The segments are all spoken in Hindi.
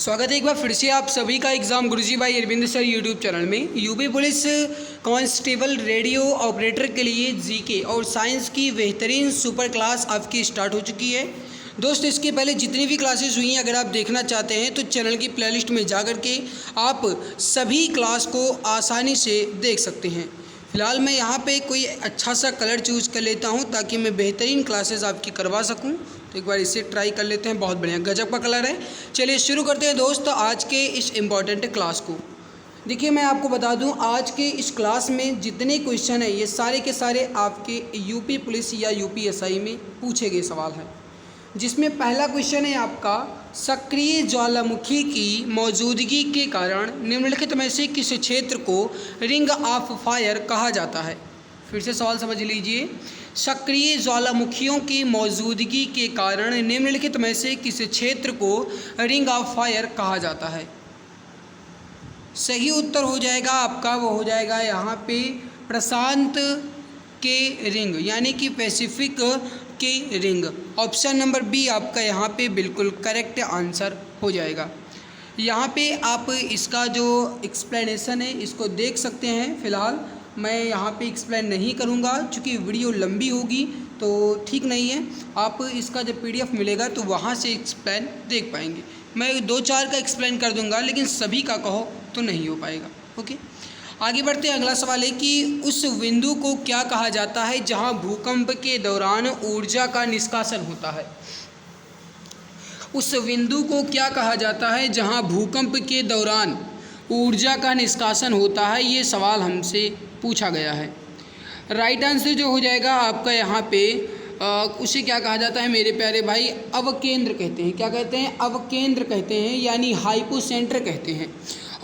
स्वागत है एक बार फिर से आप सभी का एग्ज़ाम गुरुजी भाई अरविंद सर यूट्यूब चैनल में। UP police constable radio operator के लिए जीके और साइंस की बेहतरीन सुपर क्लास आपकी स्टार्ट हो चुकी है। दोस्त इसके पहले जितनी भी क्लासेस हुई हैं अगर आप देखना चाहते हैं तो चैनल की प्लेलिस्ट में जा कर के आप सभी क्लास को आसानी से देख सकते हैं। फ़िलहाल मैं यहाँ पे कोई अच्छा सा कलर चूज़ कर लेता हूँ ताकि मैं बेहतरीन क्लासेस आपकी करवा सकूँ। तो एक बार इसे ट्राई कर लेते हैं। बहुत बढ़िया गजब का कलर है। चलिए शुरू करते हैं दोस्त आज के इस इम्पॉर्टेंट क्लास को। देखिए मैं आपको बता दूं आज के इस क्लास में जितने क्वेश्चन हैं ये सारे के सारे आपके यूपी पुलिस या यूपीएसआई में पूछे गए सवाल हैं, जिसमें पहला क्वेश्चन है आपका सक्रिय ज्वालामुखी की मौजूदगी के कारण निम्नलिखित में से किस क्षेत्र को रिंग ऑफ फायर कहा जाता है। फिर से सवाल समझ लीजिए। सक्रिय ज्वालामुखियों की मौजूदगी के कारण निम्नलिखित में से किस क्षेत्र को रिंग ऑफ फायर कहा जाता है। सही उत्तर हो जाएगा आपका, वो हो जाएगा यहाँ पे प्रशांत के रिंग यानी कि पैसिफिक के रिंग। ऑप्शन नंबर बी आपका यहाँ पे बिल्कुल करेक्ट आंसर हो जाएगा। यहाँ पे आप इसका जो एक्सप्लेनेशन है इसको देख सकते हैं। फ़िलहाल मैं यहाँ पे एक्सप्लेन नहीं करूँगा क्योंकि वीडियो लंबी होगी तो ठीक नहीं है। आप इसका जब पीडीएफ मिलेगा तो वहाँ से एक्सप्लेन देख पाएंगे। मैं 2-4 का एक्सप्लेन कर दूँगा लेकिन सभी का कहो तो नहीं हो पाएगा। ओके, आगे बढ़ते हैं। अगला सवाल है कि उस बिंदु को क्या कहा जाता है जहाँ भूकंप के दौरान ऊर्जा का निष्कासन होता है। उस बिंदु को क्या कहा जाता है जहाँ भूकंप के दौरान ऊर्जा का निष्कासन होता है, ये सवाल हमसे पूछा गया है। राइट आंसर जो हो जाएगा आपका यहाँ पे उसे क्या कहा जाता है मेरे प्यारे भाई, अवकेंद्र कहते हैं। क्या कहते हैं? अवकेंद्र कहते हैं यानी हाइपोसेंटर कहते हैं।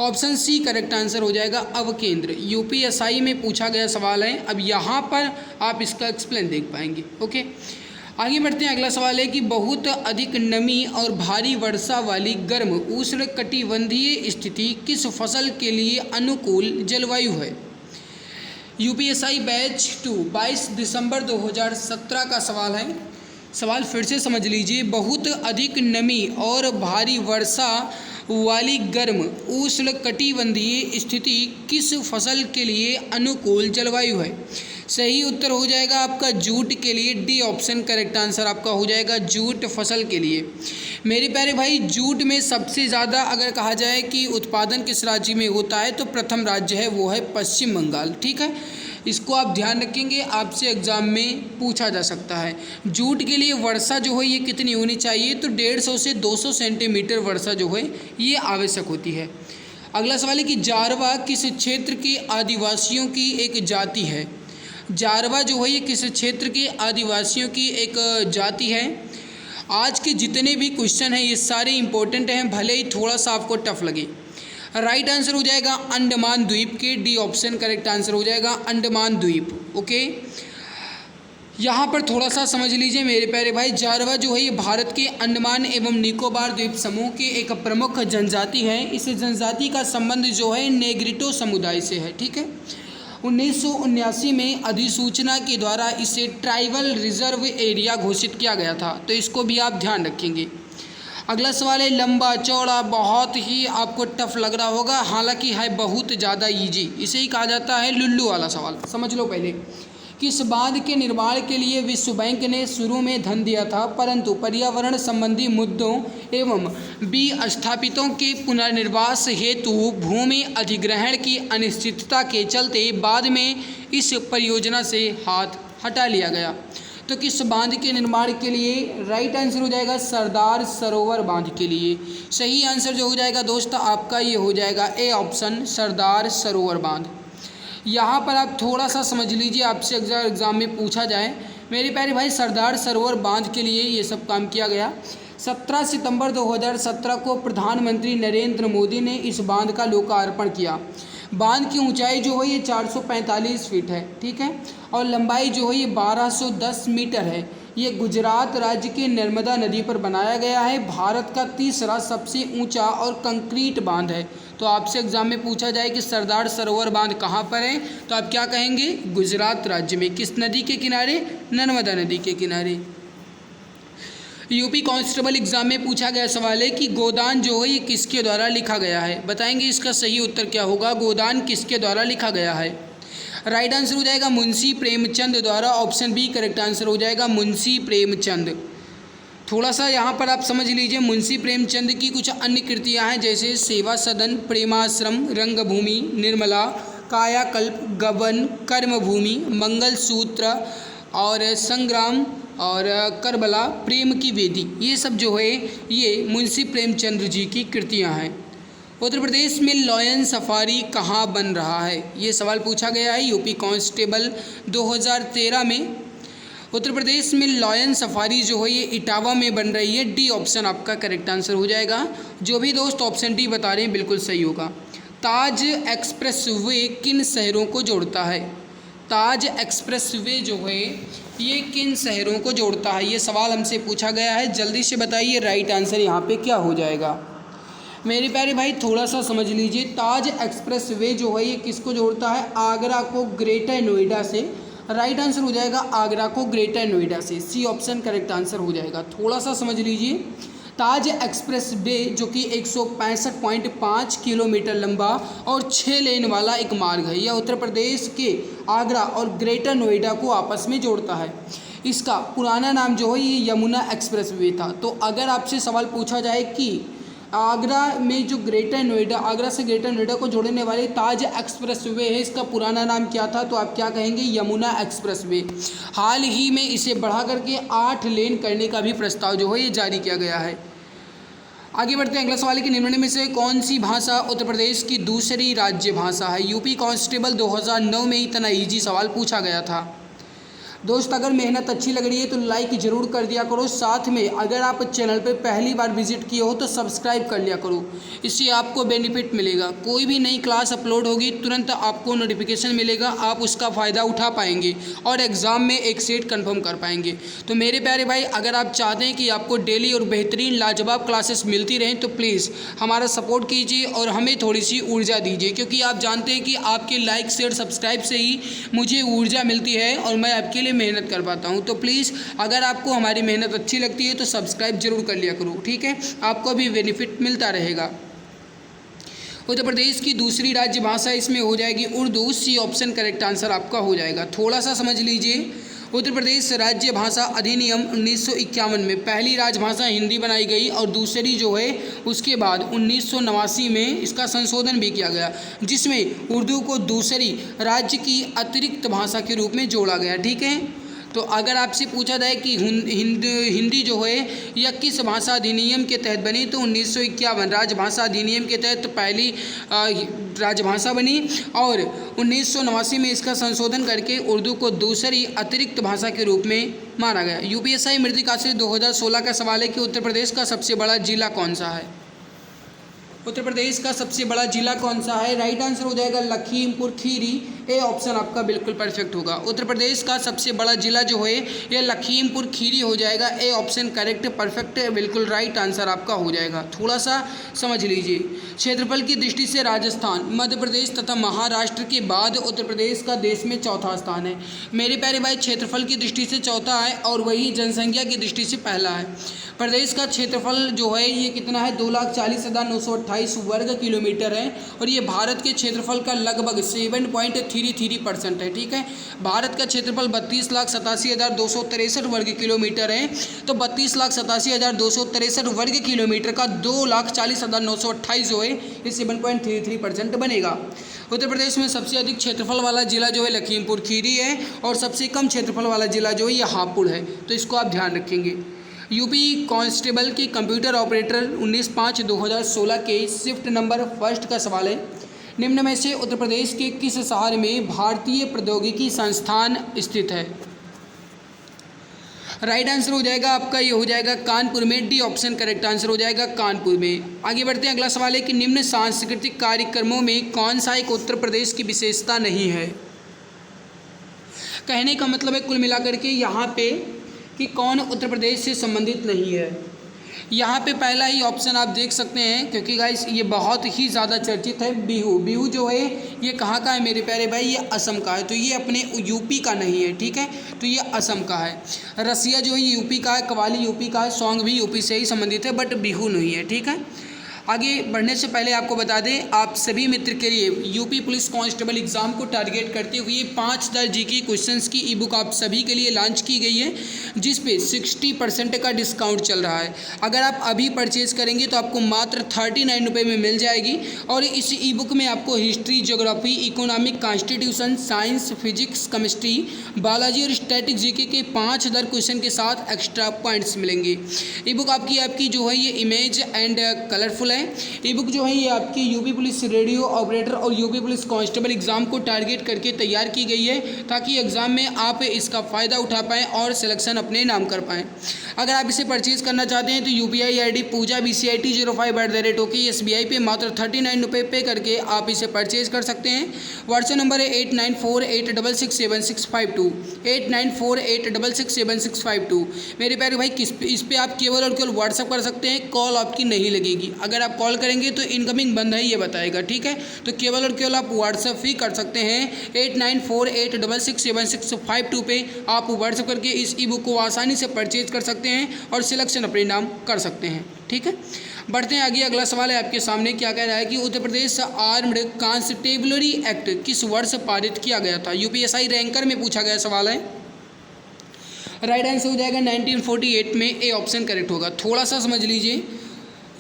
ऑप्शन सी करेक्ट आंसर हो जाएगा अवकेंद्र। यूपीएसआई में पूछा गया सवाल है। अब यहाँ पर आप इसका एक्सप्लेन देख पाएंगे। ओके, आगे बढ़ते हैं। अगला सवाल है कि बहुत अधिक नमी और भारी वर्षा वाली गर्म उष्णकटिबंधीय स्थिति किस फसल के लिए अनुकूल जलवायु है। यूपीएसआई बैच 2 22 दिसंबर 2017 का सवाल है। सवाल फिर से समझ लीजिए। बहुत अधिक नमी और भारी वर्षा वाली गर्म उष्णकटिबंधीय स्थिति किस फसल के लिए अनुकूल जलवायु है। सही उत्तर हो जाएगा आपका जूट के लिए। डी ऑप्शन करेक्ट आंसर आपका हो जाएगा जूट फसल के लिए। मेरे प्यारे भाई जूट में सबसे ज़्यादा अगर कहा जाए कि उत्पादन किस राज्य में होता है तो प्रथम राज्य है वो है पश्चिम बंगाल। ठीक है, इसको आप ध्यान रखेंगे, आपसे एग्ज़ाम में पूछा जा सकता है। जूट के लिए वर्षा जो है ये कितनी होनी चाहिए तो 150 से 200 सेंटीमीटर वर्षा जो है ये आवश्यक होती है। अगला सवाल है कि जारवा किस क्षेत्र के आदिवासियों की एक जाति है। जारवा जो है ये किस क्षेत्र के आदिवासियों की एक जाति है। आज के जितने भी क्वेश्चन हैं ये सारे इंपॉर्टेंट हैं, भले ही थोड़ा सा आपको टफ लगे। राइट आंसर हो जाएगा अंडमान द्वीप के। डी ऑप्शन करेक्ट आंसर हो जाएगा अंडमान द्वीप। ओके, यहाँ पर थोड़ा सा समझ लीजिए मेरे प्यारे भाई। जारवा जो है ये भारत के अंडमान एवं निकोबार द्वीप समूह की एक प्रमुख जनजाति है। इस जनजाति का संबंध जो है नेग्रिटो समुदाय से है। ठीक है, 1979 में अधिसूचना के द्वारा इसे ट्राइबल रिजर्व एरिया घोषित किया गया था, तो इसको भी आप ध्यान रखेंगे। अगला सवाल है लंबा चौड़ा, बहुत ही आपको टफ लग रहा होगा, हालांकि है बहुत ज़्यादा इजी। इसे ही कहा जाता है लुल्लू वाला सवाल। समझ लो पहले। किस बांध के निर्माण के लिए विश्व बैंक ने शुरू में धन दिया था परंतु पर्यावरण संबंधी मुद्दों एवं विस्थापितों के पुनर्निर्वास हेतु भूमि अधिग्रहण की अनिश्चितता के चलते बाद में इस परियोजना से हाथ हटा लिया गया। तो किस बांध के निर्माण के लिए? राइट आंसर हो जाएगा सरदार सरोवर बांध के लिए। सही आंसर जो हो जाएगा दोस्त आपका ये हो जाएगा ए ऑप्शन सरदार सरोवर बांध। यहाँ पर आप थोड़ा सा समझ लीजिए, आपसे एग्ज़ाम में पूछा जाए मेरे प्यारे भाई सरदार सरोवर बांध के लिए ये सब काम किया गया। 17 सितंबर 2017 को प्रधानमंत्री नरेंद्र मोदी ने इस बांध का लोकार्पण किया। बांध की ऊंचाई जो है ये 445 फीट है। ठीक है, और लंबाई जो है ये 1210 मीटर है। ये गुजरात राज्य के नर्मदा नदी पर बनाया गया है। भारत का तीसरा सबसे ऊंचा और कंक्रीट बांध है। तो आपसे एग्जाम में पूछा जाए कि सरदार सरोवर बांध कहाँ पर है तो आप क्या कहेंगे? गुजरात राज्य में। किस नदी के किनारे? नर्मदा नदी के किनारे। यूपी कांस्टेबल एग्जाम में पूछा गया सवाल है कि गोदान जो है ये किसके द्वारा लिखा गया है। बताएंगे इसका सही उत्तर क्या होगा, गोदान किसके द्वारा लिखा गया है। राइट आंसर हो जाएगा मुंशी प्रेमचंद द्वारा। ऑप्शन बी करेक्ट आंसर हो जाएगा, मुंशी प्रेमचंद। थोड़ा सा यहाँ पर आप समझ लीजिए, मुंशी प्रेमचंद की कुछ अन्य कृतियाँ हैं जैसे सेवा सदन, प्रेमाश्रम, रंगभूमि, निर्मला, कायाकल्प, गबन, कर्मभूमि, मंगलसूत्र और संग्राम और करबला, प्रेम की वेदी, ये सब जो है ये मुंशी प्रेमचंद जी की कृतियाँ हैं। उत्तर प्रदेश में लॉयन सफारी कहाँ बन रहा है, ये सवाल पूछा गया है यूपी कांस्टेबल 2013 में। उत्तर प्रदेश में लॉयन सफारी जो है ये इटावा में बन रही है। डी ऑप्शन आपका करेक्ट आंसर हो जाएगा। जो भी दोस्त ऑप्शन डी बता रहे हैं बिल्कुल सही होगा। ताज एक्सप्रेस वे किन शहरों को जोड़ता है। ताज एक्सप्रेस वे जो है ये किन शहरों को जोड़ता है, ये सवाल हमसे पूछा गया है। जल्दी से बताइए राइट आंसर यहाँ पे क्या हो जाएगा। मेरे प्यारे भाई थोड़ा सा समझ लीजिए, ताज एक्सप्रेस वे जो है ये किसको जोड़ता है, आगरा को ग्रेटर नोएडा से। राइट आंसर हो जाएगा आगरा को ग्रेटर नोएडा से। सी ऑप्शन करेक्ट आंसर हो जाएगा। थोड़ा सा समझ लीजिए, ताज एक्सप्रेस वे जो कि 165.5 किलोमीटर लंबा और 6 लेन वाला एक मार्ग है, यह उत्तर प्रदेश के आगरा और ग्रेटर नोएडा को आपस में जोड़ता है। इसका पुराना नाम जो है ये यमुना एक्सप्रेस वे था। तो अगर आपसे सवाल पूछा जाए कि आगरा में जो ग्रेटर नोएडा, आगरा से ग्रेटर नोएडा को जोड़ने वाले ताज एक्सप्रेस वे है, इसका पुराना नाम क्या था, तो आप क्या कहेंगे, यमुना एक्सप्रेस वे। हाल ही में इसे बढ़ा करके 8 लेन करने का भी प्रस्ताव जो है ये जारी किया गया है। आगे बढ़ते हैं। अगला सवाल है कि निम्न में से कौन सी भाषा उत्तर प्रदेश की दूसरी राज्य भाषा है। यूपी कांस्टेबल 2009 में इतना ईजी सवाल पूछा गया था। दोस्त अगर मेहनत अच्छी लग रही है तो लाइक ज़रूर कर दिया करो। साथ में अगर आप चैनल पर पहली बार विजिट किए हो तो सब्सक्राइब कर लिया करो, इससे आपको बेनिफिट मिलेगा। कोई भी नई क्लास अपलोड होगी तुरंत आपको नोटिफिकेशन मिलेगा, आप उसका फ़ायदा उठा पाएंगे और एग्ज़ाम में एक सीट कंफर्म कर पाएंगे। तो मेरे प्यारे भाई अगर आप चाहते हैं कि आपको डेली और बेहतरीन लाजवाब क्लासेस मिलती रहें तो प्लीज़ हमारा सपोर्ट कीजिए और हमें थोड़ी सी ऊर्जा दीजिए, क्योंकि आप जानते हैं कि आपके लाइक शेयर सब्सक्राइब से ही मुझे ऊर्जा मिलती है और मैं आपके लिए मेहनत कर पाता हूं। तो प्लीज़ अगर आपको हमारी मेहनत अच्छी लगती है तो सब्सक्राइब जरूर कर लिया करो, ठीक है, आपको भी बेनिफिट मिलता रहेगा। उत्तर प्रदेश की दूसरी राज्य भाषा इसमें हो जाएगी Urdu. C option correct answer आपका हो जाएगा। थोड़ा सा समझ लीजिए, उत्तर प्रदेश राज्य भाषा अधिनियम 1951 में पहली राजभाषा हिंदी बनाई गई और दूसरी जो है उसके बाद 1989 में इसका संशोधन भी किया गया, जिसमें उर्दू को दूसरी राज्य की अतिरिक्त भाषा के रूप में जोड़ा गया, ठीक है। तो अगर आपसे पूछा जाए कि हिंदी जो है यह किस भाषा अधिनियम के तहत बनी, तो 1951 राजभाषा अधिनियम के तहत तो पहली राजभाषा बनी और 1989 में इसका संशोधन करके उर्दू को दूसरी अतिरिक्त भाषा के रूप में माना गया। यूपीएससी मृतिका से 2016 का सवाल है कि उत्तर प्रदेश का सबसे बड़ा जिला कौन सा है। उत्तर प्रदेश का सबसे बड़ा जिला कौन सा है। राइट आंसर हो जाएगा लखीमपुर खीरी। ए ऑप्शन आपका बिल्कुल परफेक्ट होगा। उत्तर प्रदेश का सबसे बड़ा जिला जो है यह लखीमपुर खीरी हो जाएगा। ए ऑप्शन करेक्ट परफेक्ट है, बिल्कुल राइट आंसर आपका हो जाएगा। थोड़ा सा समझ लीजिए, क्षेत्रफल की दृष्टि से राजस्थान, मध्य प्रदेश तथा महाराष्ट्र के बाद उत्तर प्रदेश का देश में चौथा स्थान है। मेरे प्यारे भाई क्षेत्रफल की दृष्टि से चौथा है और वही जनसंख्या की दृष्टि से पहला है। प्रदेश का क्षेत्रफल जो है ये कितना है, 2,40,928 वर्ग किलोमीटर है और ये भारत के क्षेत्रफल का लगभग 7.33% है, ठीक है। भारत का क्षेत्रफल 32,87,263 वर्ग किलोमीटर है, तो 32,87,263 वर्ग किलोमीटर का 2,40,928 जो है ये 7.33% बनेगा। उत्तर प्रदेश में सबसे अधिक क्षेत्रफल वाला जिला जो है लखीमपुर खीरी है और सबसे कम क्षेत्रफल वाला जिला जो है ये हापुड़ है, तो इसको आप ध्यान रखेंगे। यूपी कांस्टेबल की कंप्यूटर ऑपरेटर 19/5/2016 के शिफ्ट नंबर फर्स्ट का सवाल है। निम्न में से उत्तर प्रदेश के किस शहर में भारतीय प्रौद्योगिकी संस्थान स्थित है। राइट आंसर हो जाएगा आपका ये हो जाएगा कानपुर में। डी ऑप्शन करेक्ट आंसर हो जाएगा कानपुर में। आगे बढ़ते हैं। अगला सवाल है कि निम्न सांस्कृतिक कार्यक्रमों में कौन सा एक उत्तर प्रदेश की विशेषता नहीं है। कहने का मतलब है कुल मिलाकर के यहाँ पे कि कौन उत्तर प्रदेश से संबंधित नहीं है। यहाँ पे पहला ही ऑप्शन आप देख सकते हैं, क्योंकि गाइस ये बहुत ही ज़्यादा चर्चित है। बिहू, बिहू जो है ये कहाँ का है मेरे प्यारे भाई, ये असम का है, तो ये अपने यूपी का नहीं है, ठीक है, तो ये असम का है। रसिया जो है ये यूपी का है, कव्वाली यूपी का है, सॉन्ग भी यूपी से ही संबंधित है, बट बिहू नहीं है, ठीक है। आगे बढ़ने से पहले आपको बता दें, आप सभी मित्र के लिए यूपी पुलिस कांस्टेबल एग्ज़ाम को टारगेट करते हुए 5 जीके क्वेश्चंस की ई बुक आप सभी के लिए लॉन्च की गई है, जिस पे 60% का डिस्काउंट चल रहा है। अगर आप अभी परचेज़ करेंगे तो आपको मात्र 39 रुपये में मिल जाएगी, और इस ई बुक में आपको history, geography, economic, constitution, science, physics, chemistry, biology और स्टैटिक जीके के 5000 क्वेश्चन के साथ एक्स्ट्रा पॉइंट्स मिलेंगे। ई बुक आपकी जो है ये इमेज एंड कलरफुल है। ई बुक जो है ये आपकी यूपी पुलिस रेडियो ऑपरेटर और यूपी पुलिस कांस्टेबल एग्ज़ाम को टारगेट करके तैयार की गई है, ताकि एग्ज़ाम में आप इसका फ़ायदा उठा पाएँ और सिलेक्शन अपने नाम कर पाएँ। अगर आप इसे परचेज़ करना चाहते हैं तो UPI ID पूजा BCIT05@OKSBI पे मात्र 39 रुपये पे करके आप इसे परचेज़ कर सकते हैं। व्हाट्सएप नंबर है 8948667652, 8948667652। मेरे प्यारे भाई इस पर आप केवल और केवल व्हाट्सअप कर सकते हैं, कॉल आपकी नहीं लगेगी। अगर आप कॉल करेंगे तो इनकमिंग बंद है ये बताएगा, ठीक है, तो केवल और केवल आप व्हाट्सअप ही कर सकते हैं। 8948667652 पे आप व्हाट्सअप करके इस ई बुक को आसानी से परचेज कर सकते हैं और सिलेक्शन अपने नाम कर सकते हैं, ठीक है। बढ़ते हैं आगे, अगला सवाल है आपके सामने, क्या कह रहा है कि Uttar Pradesh armed constabulary act किस वर्ष पारित किया गया था। UPSI रैंकर में पूछा गया सवाल है। राइट आंसर हो जाएगा 1948 में, ए ऑप्शन करेक्ट होगा। थोड़ा सा समझ लीजिए,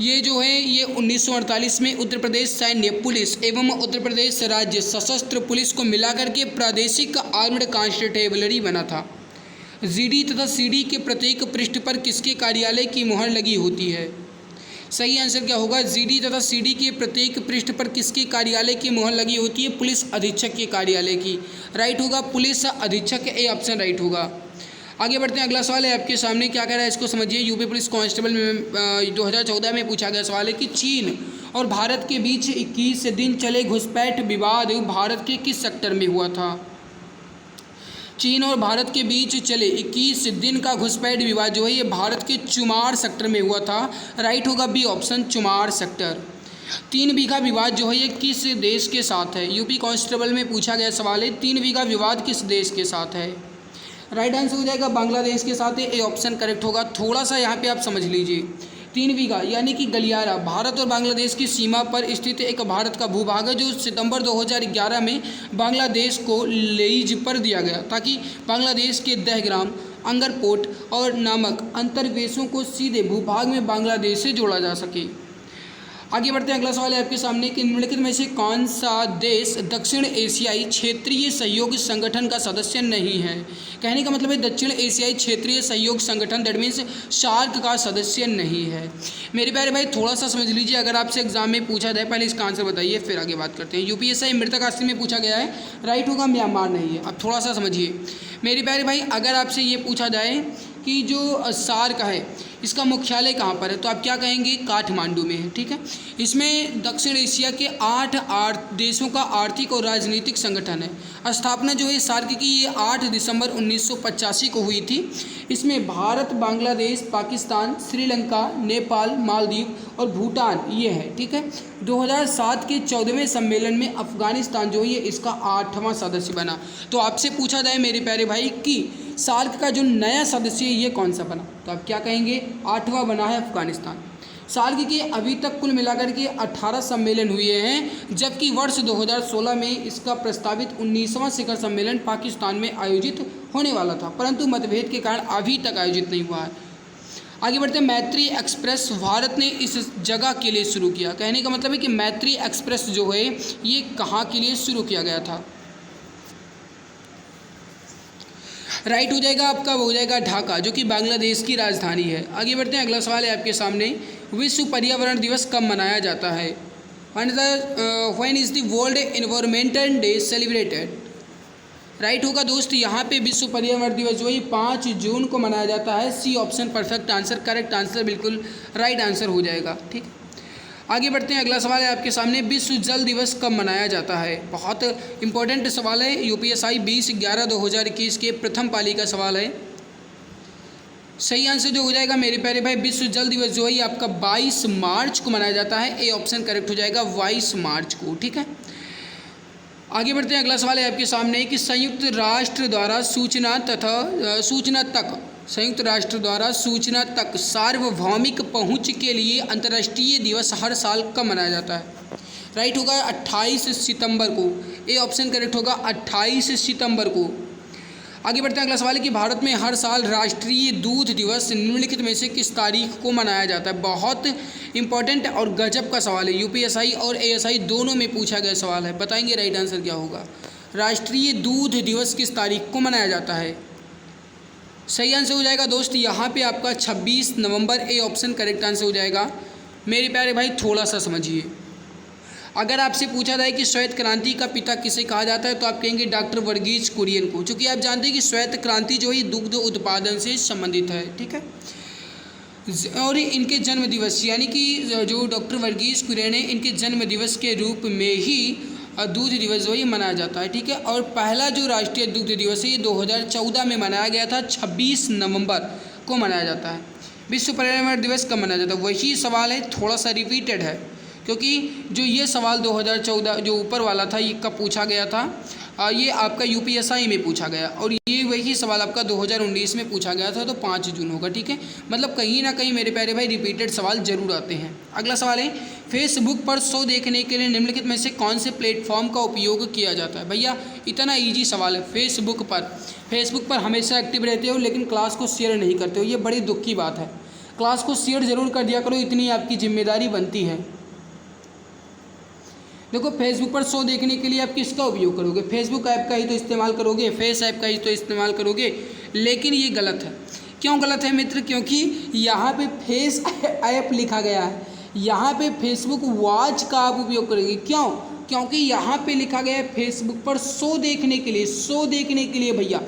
ये जो है ये 1948 में उत्तर प्रदेश सैन्य पुलिस एवं उत्तर प्रदेश राज्य सशस्त्र पुलिस को मिलाकर के प्रादेशिक आर्म्ड कांस्टेबलरी बना था। GD तथा CD के प्रत्येक पृष्ठ पर किसके कार्यालय की मुहर लगी होती है। सही आंसर क्या होगा, GD तथा CD के प्रत्येक पृष्ठ पर किसके कार्यालय की मुहर लगी होती है, पुलिस अधीक्षक के कार्यालय की। राइट होगा पुलिस अधीक्षक, ए ऑप्शन राइट होगा। आगे बढ़ते हैं, अगला सवाल है आपके सामने, क्या कह रहा है इसको समझिए। यूपी पुलिस कांस्टेबल में 2014 में पूछा गया सवाल है कि चीन और भारत के बीच 21 दिन चले घुसपैठ विवाद भारत के किस सेक्टर में हुआ था। चीन और भारत के बीच चले 21 दिन का घुसपैठ विवाद जो है ये भारत के चुमार सेक्टर में हुआ था। राइट होगा बी ऑप्शन, चुमार सेक्टर। 3 बीघा विवाद जो है ये किस देश के साथ है। यूपी कांस्टेबल में पूछा गया सवाल है, 3 बीघा विवाद किस देश के साथ है। राइट आंसर हो जाएगा बांग्लादेश के साथ है, ए ऑप्शन करेक्ट होगा। थोड़ा सा यहाँ पे आप समझ लीजिए, 3 बीघा यानी कि गलियारा भारत और बांग्लादेश की सीमा पर स्थित एक भारत का भूभाग है, जो सितंबर 2011 में बांग्लादेश को लीज पर दिया गया, ताकि बांग्लादेश के दहग्राम, अंगरपोट और नामक अंतर्वेशों को सीधे भूभाग में बांग्लादेश से जोड़ा जा सके। आगे बढ़ते हैं, अगला सवाल है आपके सामने कि निम्नलिखित में से कौन सा देश दक्षिण एशियाई क्षेत्रीय सहयोग संगठन का सदस्य नहीं है। कहने का मतलब है दक्षिण एशियाई क्षेत्रीय सहयोग संगठन, दैट मीन्स सार्क का सदस्य नहीं है। मेरे प्यारे भाई थोड़ा सा समझ लीजिए, अगर आपसे एग्जाम में पूछा जाए, पहले इसका आंसर बताइए फिर आगे बात करते हैं। UPSI मृतक आश्रम में पूछा गया है, राइट होगा म्यांमार नहीं है। अब थोड़ा सा समझिए मेरे प्यारे भाई, अगर आपसे ये पूछा जाए कि जो सार्क है इसका मुख्यालय कहाँ पर है, तो आप क्या कहेंगे, काठमांडू में है, ठीक है। इसमें दक्षिण एशिया के 8 देशों का आर्थिक और राजनीतिक संगठन है। स्थापना जो है सार्क की ये 8 दिसंबर 1985 को हुई थी। इसमें भारत, बांग्लादेश, पाकिस्तान, श्रीलंका, नेपाल, मालदीव और भूटान ये है, ठीक है। 2007 के 14वें सम्मेलन में अफगानिस्तान जो है ये इसका 8वां सदस्य बना। तो आपसे पूछा जाए मेरे प्यारे भाई कि सार्क का जो नया सदस्य है ये कौन सा बना, तो आप क्या कहेंगे, 8वां बना है अफगानिस्तान। सार्क के अभी तक कुल मिलाकर के 18 सम्मेलन हुए हैं, जबकि वर्ष 2016 में इसका प्रस्तावित 19वां शिखर सम्मेलन पाकिस्तान में आयोजित होने वाला था, परंतु मतभेद के कारण अभी तक आयोजित नहीं हुआ है। आगे बढ़ते हैं, मैत्री एक्सप्रेस भारत ने इस जगह के लिए शुरू किया। कहने का मतलब है कि मैत्री एक्सप्रेस जो है ये कहाँ के लिए शुरू किया गया था। राइट हो जाएगा आपका, हो जाएगा ढाका, जो कि बांग्लादेश की राजधानी है। आगे बढ़ते हैं, अगला सवाल है आपके सामने, विश्व पर्यावरण दिवस कब मनाया जाता है। When is the world environmental day celebrated. Right होगा दोस्त, यहाँ पे विश्व पर्यावरण दिवस जो है 5 जून को मनाया जाता है। C option perfect answer, correct answer, बिल्कुल राइट आंसर हो जाएगा, ठीक। आगे बढ़ते हैं, अगला सवाल है आपके सामने, विश्व जल दिवस कब मनाया जाता है। बहुत इंपॉर्टेंट सवाल है, UPSI 20/11/2021 के प्रथम पाली का सवाल है। सही आंसर जो हो जाएगा मेरे प्यारे भाई, विश्व जल दिवस जो है ये आपका 22 मार्च को मनाया जाता है। ए ऑप्शन करेक्ट हो जाएगा 22 मार्च को। ठीक है, आगे बढ़ते हैं। अगला सवाल है आपके सामने कि संयुक्त राष्ट्र द्वारा सूचना तक सार्वभौमिक पहुंच के लिए अंतर्राष्ट्रीय दिवस हर साल कब मनाया जाता है? राइट होगा 28 सितंबर को। ए ऑप्शन करेक्ट होगा 28 सितंबर को। आगे बढ़ते हैं। अगला सवाल है कि भारत में हर साल राष्ट्रीय दूध दिवस निम्नलिखित में से किस तारीख को मनाया जाता है? बहुत इंपॉर्टेंट और गजब का सवाल है, यूपीएसआई और एएसआई दोनों में पूछा गया सवाल है। बताएंगे राइट आंसर क्या होगा? राष्ट्रीय दूध दिवस किस तारीख को मनाया जाता है? सही आंसर हो जाएगा दोस्त यहाँ पे आपका 26 नवंबर। ए ऑप्शन करेक्ट आंसर हो जाएगा। मेरे प्यारे भाई थोड़ा सा समझिए, अगर आपसे पूछा जाए कि श्वेत क्रांति का पिता किसे कहा जाता है तो आप कहेंगे डॉक्टर वर्गीज कुरियन को, क्योंकि आप जानते हैं कि श्वेत क्रांति जो है दुग्ध उत्पादन से संबंधित है। ठीक है, और इनके जन्म दिवस यानी कि जो डॉक्टर वर्गीज कुरियन है इनके जन्म दिवस के रूप में ही दूध दिवस जो है मनाया जाता है। ठीक है, और पहला जो राष्ट्रीय दुग्ध दिवस है ये 2014 में मनाया गया था, 26 नवंबर को मनाया जाता है। विश्व पर्यावरण दिवस कब मनाया जाता है? वही सवाल है, थोड़ा सा रिपीटेड है, क्योंकि जो ये सवाल 2014 जो ऊपर वाला था ये कब पूछा गया था? ये आपका यूपीएसआई में पूछा गया, और ये वही सवाल आपका 2019 में पूछा गया था, तो 5 जून होगा। ठीक है, मतलब कहीं ना कहीं मेरे प्यारे भाई रिपीटेड सवाल जरूर आते हैं। अगला सवाल है फेसबुक पर शो देखने के लिए निम्नलिखित में से कौन से प्लेटफॉर्म का उपयोग किया जाता है? भैया इतना ईजी सवाल है। फेसबुक पर हमेशा एक्टिव रहते हो लेकिन क्लास को शेयर नहीं करते हो, ये बड़ी दुख की बात है। क्लास को शेयर जरूर कर दिया करो, इतनी आपकी जिम्मेदारी बनती है। देखो, फेसबुक पर शो देखने के लिए आप किसका उपयोग करोगे? फेसबुक ऐप का ही तो इस्तेमाल करोगे, फेस ऐप का ही तो इस्तेमाल करोगे, लेकिन ये गलत है। क्यों गलत है मित्र? क्योंकि यहाँ पे फेस ऐप लिखा गया है, यहाँ पे फेसबुक वॉच का आप उपयोग करोगे। क्यों? क्योंकि यहाँ पे लिखा गया है फेसबुक पर शो देखने के लिए। भैया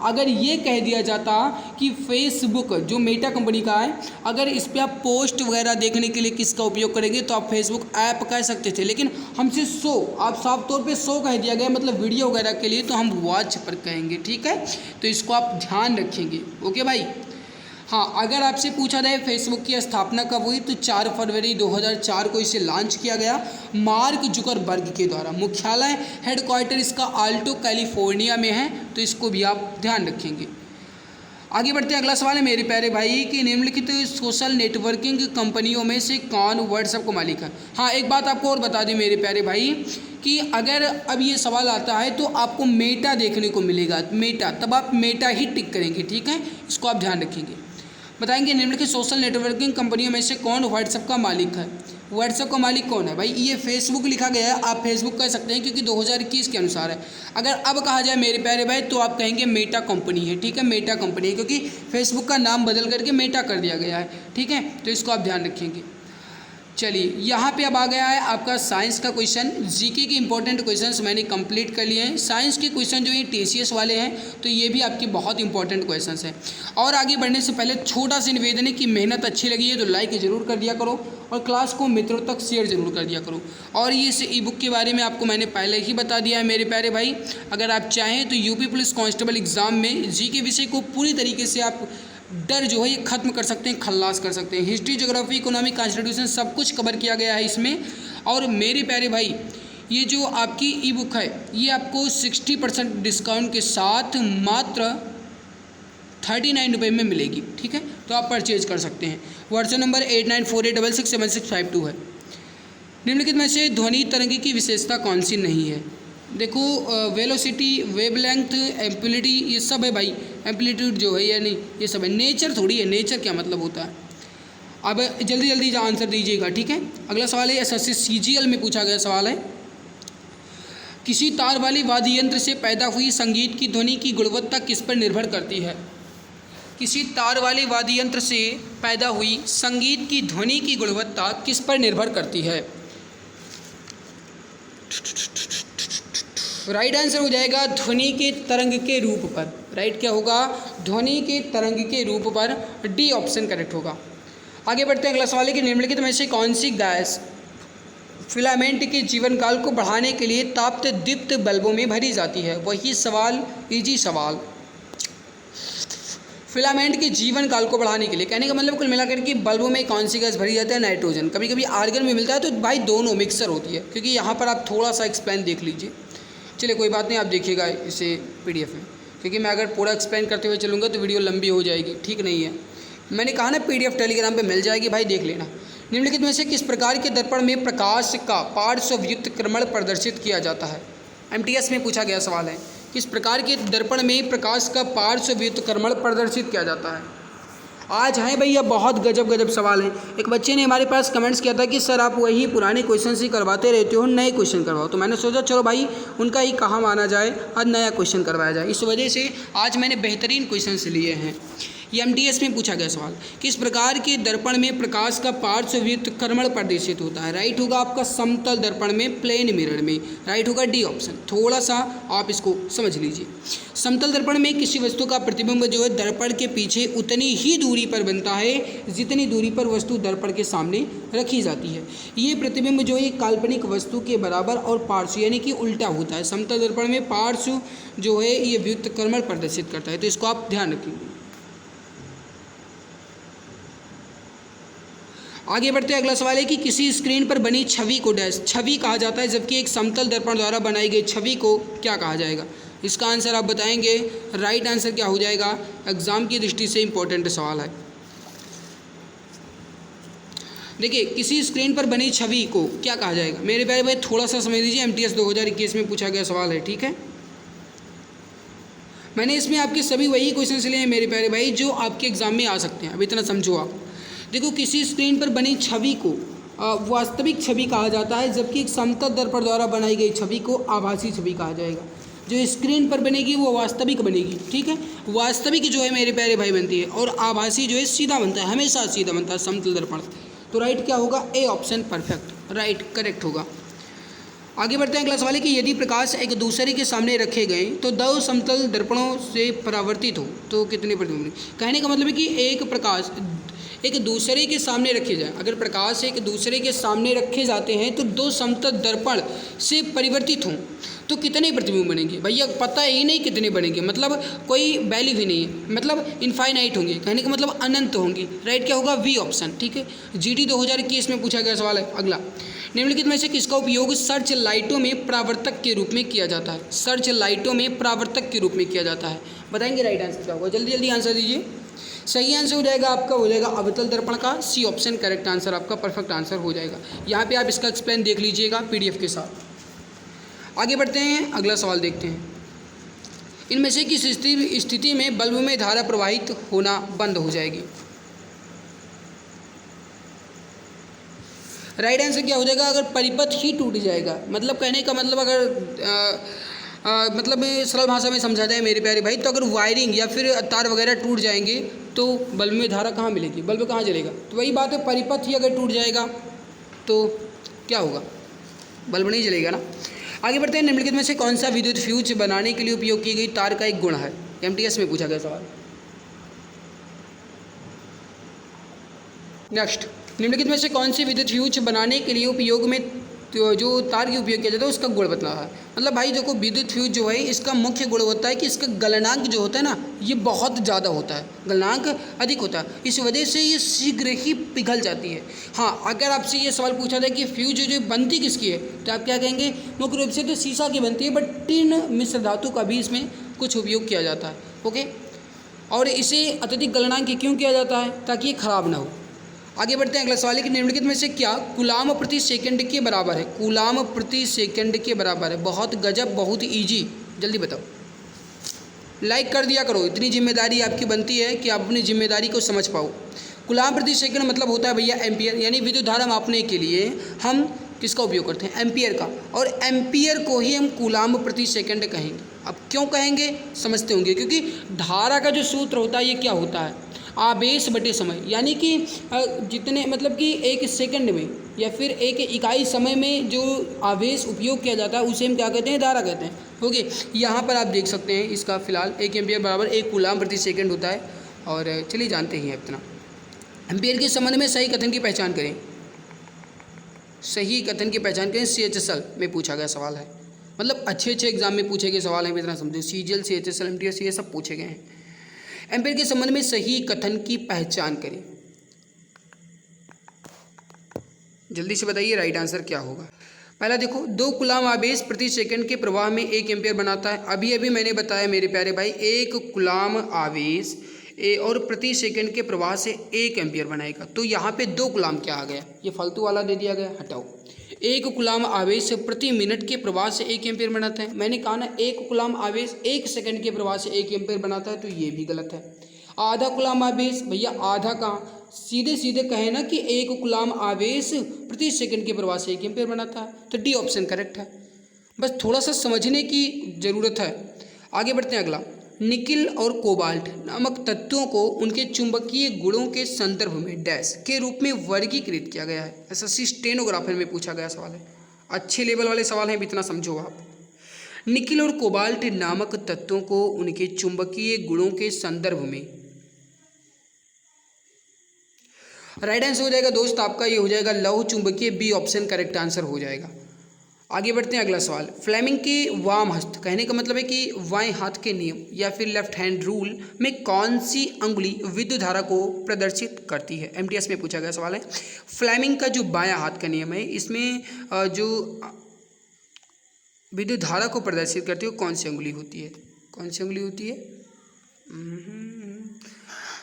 अगर ये कह दिया जाता कि फेसबुक जो मेटा कंपनी का है, अगर इस पर आप पोस्ट वगैरह देखने के लिए किसका उपयोग करेंगे तो आप फेसबुक ऐप कह सकते थे, लेकिन हमसे शो, आप साफ तौर पे शो कह दिया गया, मतलब वीडियो वगैरह के लिए, तो हम वॉच पर कहेंगे। ठीक है, तो इसको आप ध्यान रखेंगे। ओके भाई। हाँ, अगर आपसे पूछा जाए फेसबुक की स्थापना कब हुई तो 4 फरवरी 2004 को इसे लॉन्च किया गया मार्क जुकरबर्ग के द्वारा। मुख्यालय हेडक्वार्टर इसका आल्टो कैलिफोर्निया में है, तो इसको भी आप ध्यान रखेंगे। आगे बढ़ते हैं। अगला सवाल है मेरे प्यारे भाई कि निम्नलिखित सोशल नेटवर्किंग कंपनियों में से कौन व्हाट्सएप का मालिक है? हाँ, एक बात आपको और बता दें मेरे प्यारे भाई कि अगर अब ये सवाल आता है तो आपको मेटा देखने को मिलेगा, मेटा, तब आप मेटा ही टिक करेंगे। ठीक है, इसको आप ध्यान रखेंगे। बताएंगे निम्नलिखित सोशल नेटवर्किंग कंपनियों में से कौन व्हाट्सएप का मालिक है? व्हाट्सएप का मालिक कौन है? भाई ये फेसबुक लिखा गया है, आप फेसबुक कह सकते हैं क्योंकि 2021 के अनुसार है। अगर अब कहा जाए मेरे प्यारे भाई तो आप कहेंगे मेटा कंपनी है। ठीक है, मेटा कंपनी है, क्योंकि फेसबुक का नाम बदल करके मेटा कर दिया गया है। ठीक है, तो इसको आप ध्यान रखेंगे। चलिए, यहाँ पे अब आ गया है आपका साइंस का क्वेश्चन। जीके के इंपॉर्टेंट क्वेश्चंस मैंने कंप्लीट कर लिए हैं। साइंस के क्वेश्चन जो ये टीसीएस वाले हैं तो ये भी आपके बहुत इंपॉर्टेंट क्वेश्चंस हैं। और आगे बढ़ने से पहले छोटा सा निवेदन है कि मेहनत अच्छी लगी है तो लाइक जरूर कर दिया करो और क्लास को मित्रों तक शेयर जरूर कर दिया करो। और ये इस ई बुक के बारे में आपको मैंने पहले ही बता दिया है मेरे प्यारे भाई। अगर आप चाहें तो यूपी पुलिस कांस्टेबल एग्ज़ाम में जीके विषय को पूरी तरीके से आप डर जो है ये ख़त्म कर सकते हैं, खल्लास कर सकते हैं। हिस्ट्री, ज्योग्राफी, इकोनॉमिक, कॉन्स्टिट्यूशन सब कुछ कवर किया गया है इसमें। और मेरे प्यारे भाई ये जो आपकी ई बुक है ये आपको 60% डिस्काउंट के साथ मात्र 39 रुपये में मिलेगी। ठीक है, तो आप परचेज कर सकते हैं। व्हाट्सएप नंबर 8948667652 है। निम्नलिखित में से ध्वनि तरंग की विशेषता कौन सी नहीं है? देखो, वेलोसिटी, वेवलेंथ, एम्पलीट्यूड, ये सब है भाई। एम्पलीट्यूड जो है या नहीं, ये सब है। नेचर थोड़ी है, नेचर क्या मतलब होता है? अब जल्दी जल्दी आंसर दीजिएगा। ठीक है, अगला सवाल है एसएससी सीजीएल में पूछा गया सवाल है। किसी तार वाली वाद्य यंत्र से पैदा हुई संगीत की ध्वनि की गुणवत्ता किस पर निर्भर करती है? किसी तार वाले वाद्य यंत्र से पैदा हुई संगीत की ध्वनि की गुणवत्ता किस पर निर्भर करती है? राइट आंसर हो जाएगा ध्वनि के तरंग के रूप पर। राइट क्या होगा? ध्वनि के तरंग के रूप पर। डी ऑप्शन करेक्ट होगा। आगे बढ़ते हैं। अगला सवाल है कि निम्नलिखित में से कौन सी गैस फिलामेंट के जीवन काल को बढ़ाने के लिए ताप्त दीप्त बल्बों में भरी जाती है? वही सवाल, इजी सवाल। फिलामेंट के जीवन काल को बढ़ाने के लिए, कहने का मतलब कुल मिलाकर के बल्ब में कौन सी गैस भरी जाती है, नाइट्रोजन। कभी कभी आर्गन भी मिलता है, तो भाई दोनों मिक्सर होती है, क्योंकि यहाँ पर आप थोड़ा सा एक्सप्लेन देख लीजिए। चलिए कोई बात नहीं, आप देखिएगा इसे PDF में, क्योंकि मैं अगर पूरा एक्सप्लेन करते हुए चलूँगा तो वीडियो लंबी हो जाएगी, ठीक नहीं है। मैंने कहा ना PDF टेलीग्राम पे मिल जाएगी भाई, देख लेना। निम्नलिखित में से किस प्रकार के दर्पण में प्रकाश का पार्श्व व्युत्क्रमण प्रदर्शित किया जाता है। MTS में पूछा गया सवाल है, किस प्रकार के दर्पण में प्रकाश का पार्श्व व्युत्क्रमण प्रदर्शित किया जाता है। आज है भैया बहुत गजब सवाल है। एक बच्चे ने हमारे पास कमेंट्स किया था कि सर आप वही पुराने क्वेश्चन ही करवाते रहते हो, नए क्वेश्चन करवाओ। तो मैंने सोचा चलो भाई उनका ही कहा माना जाए, आज नया क्वेश्चन करवाया जाए। इस वजह से आज मैंने बेहतरीन क्वेश्चन लिए हैं। ये MTS में पूछा गया सवाल, किस प्रकार के दर्पण में प्रकाश का पार्श्व व्युत्क्रमण प्रदर्शित होता है। राइट होगा आपका समतल दर्पण में, प्लेन मिरर में। राइट होगा D ऑप्शन। थोड़ा सा आप इसको समझ लीजिए। समतल दर्पण में किसी वस्तु का प्रतिबिंब जो है दर्पण के पीछे उतनी ही दूरी पर बनता है जितनी दूरी पर वस्तु दर्पण के सामने रखी जाती है। ये प्रतिबिंब जो है काल्पनिक वस्तु के बराबर और पार्श्व यानी कि उल्टा होता है। समतल दर्पण में पार्श्व जो है ये व्युत्क्रमण प्रदर्शित करता है, तो इसको आप ध्यान रखिए। आगे बढ़ते अगला सवाल है कि किसी स्क्रीन पर बनी छवि को डैश छवि कहा जाता है, जबकि एक समतल दर्पण द्वारा बनाई गई छवि को क्या कहा जाएगा। इसका आंसर आप बताएंगे। राइट आंसर क्या हो जाएगा, एग्जाम की दृष्टि से इंपॉर्टेंट सवाल है। देखिए किसी स्क्रीन पर बनी छवि को क्या कहा जाएगा। मेरे प्यारे भाई थोड़ा सा समझ लीजिए, MTS 2021 में पूछा गया सवाल है, ठीक है। मैंने इसमें आपके सभी वही क्वेश्चन लिए हैं मेरे प्यारे भाई जो आपके एग्जाम में आ सकते हैं। अब इतना समझो आप। देखो किसी स्क्रीन पर बनी छवि को वास्तविक छवि कहा जाता है, जबकि एक समतल दर्पण द्वारा बनाई गई छवि को आभासी छवि कहा जाएगा। जो स्क्रीन पर बनेगी वो वास्तविक बनेगी, ठीक है। वास्तविक जो है मेरे प्यारे भाई बनती है, और आभासी जो है सीधा बनता है, हमेशा सीधा बनता है समतल दर्पण। तो राइट क्या होगा, A option perfect, right correct होगा। आगे बढ़ते हैं। अगला सवाल है कि यदि प्रकाश एक दूसरे के सामने रखे गए तो दो समतल दर्पणों से परावर्तित हो तो कितने प्रतिबिंब। कहने का मतलब है कि एक प्रकाश एक दूसरे के सामने रखे जाए, अगर प्रकाश एक दूसरे के सामने रखे जाते हैं तो दो समतल दर्पण से परिवर्तित हों तो कितने प्रतिबिंब बनेंगे। भैया पता ही नहीं कितने बनेंगे, मतलब कोई वैल्यू भी नहीं है, मतलब इनफाइनाइट होंगे। कहने का मतलब अनंत होंगे। राइट क्या होगा, V ऑप्शन, ठीक है। GD 2021 में पूछा गया सवाल है। अगला, निम्नलिखित में से किसका उपयोग सर्च लाइटों में परावर्तक के रूप में किया जाता है। सर्च लाइटों में परावर्तक के रूप में किया जाता है, बताएंगे राइट आंसर क्या होगा। जल्दी जल्दी आंसर दीजिए। सही आंसर हो जाएगा आपका, हो जाएगा अवतल दर्पण का C ऑप्शन करेक्ट आंसर आपका, परफेक्ट आंसर हो जाएगा। यहाँ पे आप इसका एक्सप्लेन देख लीजिएगा PDF के साथ। आगे बढ़ते हैं, अगला सवाल देखते हैं। इनमें से किस स्थिति में बल्ब में धारा प्रवाहित होना बंद हो जाएगी। राइट आंसर क्या हो जाएगा, अगर परिपथ ही टूट जाएगा। मतलब कहने का मतलब अगर मतलब सरल भाषा में समझा जाए मेरे प्यारे भाई, तो अगर वायरिंग या फिर तार वगैरह टूट जाएंगे तो बल्ब में धारा कहाँ मिलेगी, बल्ब कहाँ जलेगा। तो वही बात है, परिपथ ही अगर टूट जाएगा तो क्या होगा, बल्ब नहीं जलेगा ना। आगे बढ़ते हैं। निम्नलिखित में से कौन सा विद्युत फ्यूज बनाने के लिए उपयोग की गई तार का एक गुण है। MTS में पूछा गया सवाल। नेक्स्ट, निम्नलिखित में से कौन सी विद्युत फ्यूज बनाने के लिए उपयोग में जो तार की उपयोग किया जाता है उसका गुण बता रहा है। मतलब भाई देखो विद्युत फ्यूज जो है इसका मुख्य गुण होता है कि इसका गलनांक जो होता है ना ये बहुत ज़्यादा होता है, गलनांक अधिक होता है, इस वजह से ये शीघ्र ही पिघल जाती है। हाँ, अगर आपसे ये सवाल पूछा जाए कि फ्यूज जो बनती किसकी है तो आप क्या कहेंगे, मुख्य रूप से तो शीशा की बनती है, बट टिन मिश्र धातु का भी इसमें कुछ उपयोग किया जाता है। ओके, और इसे अत्यधिक गलनांक क्यों किया जाता है, ताकि ये खराब ना हो। आगे बढ़ते हैं। अगला सवाल है कि निम्नलिखित में से क्या कूलाम प्रति सेकंड के बराबर है। कूलाम प्रति सेकंड के बराबर है। बहुत गजब, बहुत इजी, जल्दी बताओ। लाइक कर दिया करो, इतनी जिम्मेदारी आपकी बनती है कि आप अपनी जिम्मेदारी को समझ पाओ। कूलाम प्रति सेकंड मतलब होता है भैया एम्पियर, यानी विद्युत धारा मापने के लिए हम किसका उपयोग करते हैं, एम्पियर का, और एम्पियर को ही हम कूलाम प्रति सेकंड कहेंगे। अब क्यों कहेंगे समझते होंगे, क्योंकि धारा का जो सूत्र होता है ये क्या होता है, आवेश बटे समय, यानी कि जितने मतलब कि एक सेकंड में या फिर एक इकाई समय में जो आवेश उपयोग किया जाता है उसे हम क्या कहते हैं, धारा कहते हैं। ओके, यहाँ पर आप देख सकते हैं इसका फिलहाल 1 एम्पियर बराबर 1 कूलाम प्रति सेकंड होता है। और चलिए जानते ही हैं इतना। एम्पियर के संबंध में सही कथन की पहचान करें। सही कथन की पहचान करें, CHSL में पूछा गया सवाल है, मतलब अच्छे एग्जाम में पूछे गए सवाल हैं, इतना समझो। CGL, CHSL, MTS ये सब पूछे गए हैं। एम्पेयर के संबंध में सही कथन की पहचान करें। जल्दी से बताइए राइट आंसर क्या होगा। पहला देखो, 2 कूलाम आवेश प्रति सेकंड के प्रवाह में 1 एम्पेयर बनाता है। अभी अभी मैंने बताया मेरे प्यारे भाई, 1 कूलाम आवेश और प्रति सेकंड के प्रवाह से 1 एम्पियर बनाएगा। तो यहाँ पे 2 कूलाम क्या आ गया, ये फालतू वाला दे दिया गया, हटाओ। 1 कूलाम आवेश प्रति मिनट के प्रवाह से 1 एम्पियर बनाता है। मैंने कहा ना 1 कूलाम आवेश 1 सेकंड के प्रवाह से 1 एम्पियर बनाता है, तो ये भी गलत है। आधा कूलाम आवेश, भैया आधा कहाँ, सीधे सीधे कहे ना कि 1 कूलाम आवेश प्रति सेकंड के प्रवाह से 1 एम्पियर बनाता है, तो डी ऑप्शन करेक्ट है। बस थोड़ा सा समझने की ज़रूरत है। आगे बढ़ते हैं अगला, निकिल और कोबाल्ट नामक तत्वों को उनके चुंबकीय गुणों के संदर्भ में डैश के रूप में वर्गीकृत किया गया है। एसएससी स्टेनोग्राफर में पूछा गया सवाल है, अच्छे लेवल वाले सवाल हैं, इतना समझो आप। निकिल और कोबाल्ट नामक तत्वों को उनके चुंबकीय गुणों के संदर्भ में, राइट आंसर हो जाएगा दोस्त आपका, ये हो जाएगा लौह चुंबकीय, बी ऑप्शन करेक्ट आंसर हो जाएगा। आगे बढ़ते हैं अगला सवाल, फ्लेमिंग के वाम हस्त, कहने का मतलब है कि बाएं हाथ के नियम या फिर लेफ्ट हैंड रूल में कौन सी अंगुली विद्युत धारा को प्रदर्शित करती है। एमटीएस में पूछा गया सवाल है। फ्लेमिंग का जो बायां हाथ का नियम है, इसमें जो विद्युत धारा को प्रदर्शित करती है वो कौन सी अंगुली होती है, कौन सी अंगुली होती है?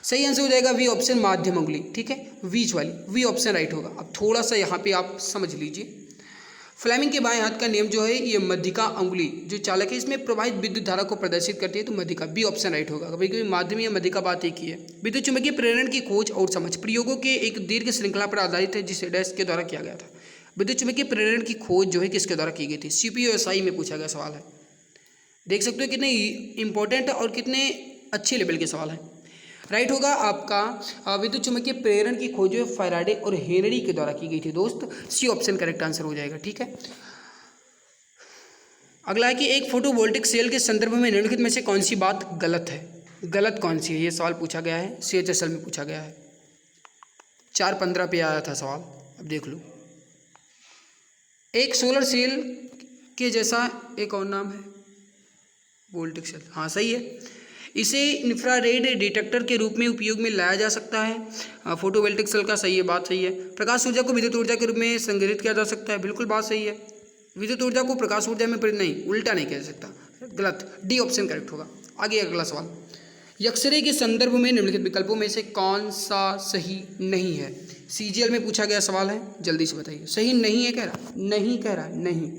सही आंसर हो जाएगा वी ऑप्शन, माध्यम अंगुली, ठीक है, बीच वाली, वी ऑप्शन राइट होगा। अब थोड़ा सा यहाँ पे आप समझ लीजिए, फ्लेमिंग के बाएं हाथ का नियम जो है, ये मध्यिका अंगुली जो चालक है इसमें प्रवाहित विद्युत धारा को प्रदर्शित करती है, तो मध्यिका, बी ऑप्शन राइट होगा। कभी कभी माध्यम या मध्यिका बात एक ही है। विद्युत चुंबकीय प्रेरण की खोज और समझ प्रयोगों के एक दीर्घ श्रृंखला पर आधारित है, जिसे डैश के द्वारा किया गया था। विद्युत चुंबकीय प्रेरण की खोज जो है किसके द्वारा की गई थी? CPUSI में पूछा गया सवाल है। देख सकते हो कितने इंपॉर्टेंट और कितने अच्छे लेवल के सवाल हैं। राइट होगा आपका विद्युत चुंबकीय प्रेरण की खोज फैराडे और हेनरी के द्वारा की गई थी दोस्त, सी ऑप्शन करेक्ट आंसर हो जाएगा, ठीक है। अगला है कि एक फोटोवोल्टिक सेल के संदर्भ में निम्नलिखित में से कौन सी बात गलत है, गलत कौन सी है, ये सवाल पूछा गया है, CHSL में पूछा गया है, 4/15 पे आया था सवाल, अब देख लो। एक सोलर सेल के जैसा एक और नाम है वोल्टिक सेल, हाँ सही है। इसे इंफ्रारेड डिटेक्टर के रूप में उपयोग में लाया जा सकता है, फोटोवोल्टिक सेल का, सही है, बात सही है। प्रकाश ऊर्जा को विद्युत ऊर्जा के रूप में संग्रहित किया जा सकता है, बिल्कुल बात सही है। विद्युत ऊर्जा को प्रकाश ऊर्जा में नहीं, उल्टा नहीं कह सकता, गलत, डी ऑप्शन करेक्ट होगा। आगे अगला सवाल, एक्सरे के संदर्भ में निम्नलिखित विकल्पों में से कौन सा सही नहीं है? CGL में पूछा गया सवाल है, जल्दी से बताइए। सही नहीं है कह रहा, नहीं कह रहा, नहीं।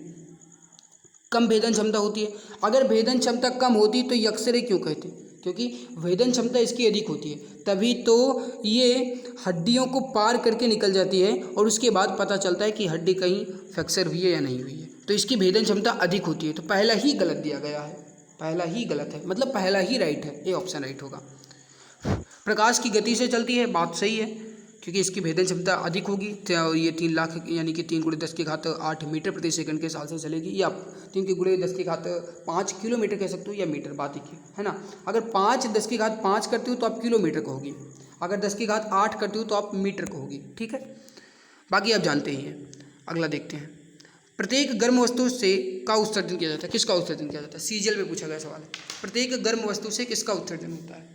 कम भेदन क्षमता होती है, अगर भेदन क्षमता कम होती तो एक्सरे क्यों कहते? क्योंकि भेदन क्षमता इसकी अधिक होती है, तभी तो ये हड्डियों को पार करके निकल जाती है और उसके बाद पता चलता है कि हड्डी कहीं फ्रैक्चर हुई है या नहीं हुई है, तो इसकी भेदन क्षमता अधिक होती है। तो पहला ही गलत दिया गया है, पहला ही गलत है, मतलब पहला ही राइट है, ए ऑप्शन राइट होगा। प्रकाश की गति से चलती है, बात सही है, क्योंकि इसकी भेदन क्षमता अधिक होगी, तो ये 3 लाख यानी कि 3 × 10⁸ मीटर प्रति सेकंड के साल से चलेगी, या 3 × 10⁵ किलोमीटर कह सकते हो, या मीटर, बात एक है ना। अगर 5 × 10⁵ करते हो तो आप किलोमीटर कहोगी, अगर 10⁸ करते हो तो आप मीटर कहोगी, ठीक है। बाकी आप जानते ही हैं। अगला देखते हैं, प्रत्येक गर्म वस्तु से का उत्सर्जन किया जाता है, किसका उत्सर्जन किया जाता है? CGL में पूछा गया सवाल है, प्रत्येक गर्म वस्तु से किसका उत्सर्जन होता है?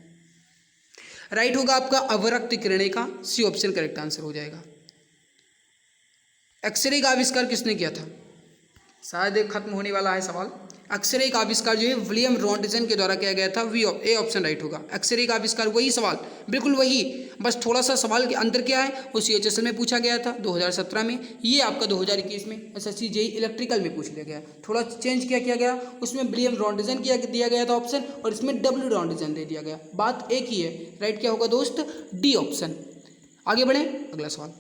राइट होगा आपका अवरक्त किरणें का, सी ऑप्शन करेक्ट आंसर हो जाएगा। एक्सरे का आविष्कार किसने किया था? शायद खत्म होने वाला है सवाल। एक्सरे का आविष्कार जो है विलियम रॉन्टजन के द्वारा किया गया था, ए ऑप्शन राइट होगा। एक्सरे का आविष्कार, वही सवाल, बिल्कुल वही, बस थोड़ा सा सवाल के अंतर क्या है, वो CHSL में पूछा गया था 2017 में, ये आपका 2021 में SSC JEE इलेक्ट्रिकल में पूछ लिया गया, थोड़ा चेंज क्या किया गया, उसमें विलियम रॉन्टजन दिया गया था ऑप्शन, और इसमें W रॉन्टजन दे दिया गया, बात एक ही है। राइट क्या होगा दोस्त? D option. आगे बढ़े, अगला सवाल,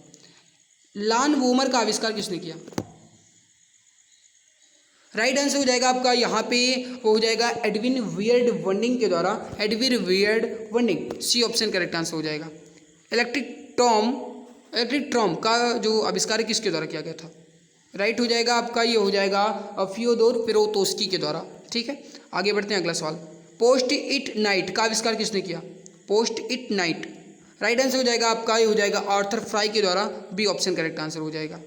लान वोमर का आविष्कार किसने किया? राइट आंसर हो जाएगा आपका यहाँ पे, वो हो जाएगा एडविन वियर्ड वंडिंग के द्वारा, एडविन वियर्ड वंडिंग, सी ऑप्शन करेक्ट आंसर हो जाएगा। इलेक्ट्रिक ट्रॉम का जो आविष्कार किसके द्वारा किया गया था? राइट हो जाएगा आपका, ये हो जाएगा फियोदोर पिरोतोस्की के द्वारा, ठीक है। आगे बढ़ते हैं, अगला सवाल, पोस्ट इट नाइट का आविष्कार किसने किया? Post it night, right answer हो जाएगा आपका, ये हो जाएगा आर्थर फ्राई के द्वारा, बी ऑप्शन करेक्ट आंसर हो जाएगा।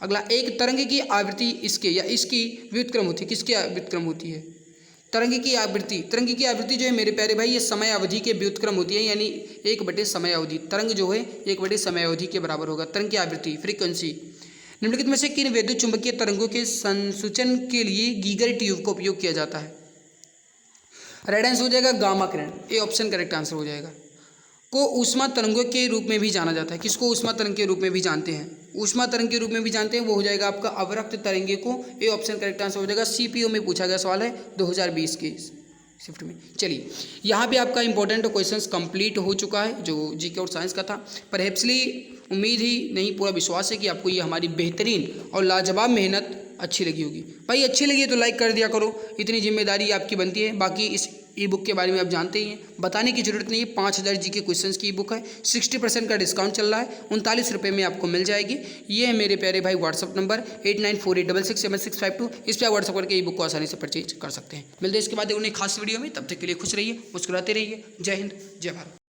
अगला, एक तरंग की आवृत्ति इसके या इसकी व्युत्क्रम होती है, किसकी व्युत्क्रम होती है? तरंग की आवृत्ति जो है मेरे प्यारे भाई ये समय अवधि के व्युत्क्रम होती है, यानी 1/, समय अवधि। तरंग जो है 1/, समय अवधि के बराबर होगा। तरंग की आवृत्ति फ्रीक्वेंसी। निम्नलिखित में से किन विद्युत चुंबकीय तरंगों के संसूचन के लिए गीगर ट्यूब का उपयोग किया जाता है? राइट आंसर हो जाएगा gamma Kiran, A option correct answer हो जाएगा। को ऊष्मा तरंगों के रूप में भी जाना जाता है। किसको ऊष्मा तरंग के रूप में भी जानते हैं? ऊष्मा तरंग के रूप में भी जानते हैं, वो हो जाएगा आपका अवरक्त तरंगे को, ए ऑप्शन करेक्ट आंसर हो जाएगा। सीपीओ में पूछा गया सवाल है 2020 के शिफ्ट में। चलिए यहाँ पे आपका इंपॉर्टेंट क्वेश्चंस कंप्लीट हो चुका है जो जीके और साइंस का था। परहैप्सली उम्मीद ही नहीं पूरा विश्वास है कि आपको ये हमारी बेहतरीन और लाजवाब मेहनत अच्छी लगी होगी। भाई अच्छी लगी है तो लाइक कर दिया करो, इतनी जिम्मेदारी आपकी बनती है। बाकी इस ई बुक के बारे में आप जानते ही हैं, बताने की जरूरत नहीं है। 5000 जीके क्वेश्चंस की ई बुक है, 60% का डिस्काउंट चल रहा है, 39 रुपये में आपको मिल जाएगी। ये है मेरे प्यारे भाई व्हाट्सअप नंबर 8948667652। इस पर व्हाट्सअप करके ई बुक को आसानी से परचेज कर सकते हैं। मिलते हैं इसके बाद एक खास वीडियो में, तब तक के लिए खुश रहिए, मुस्कुराते रहिए। जय हिंद, जय भारत।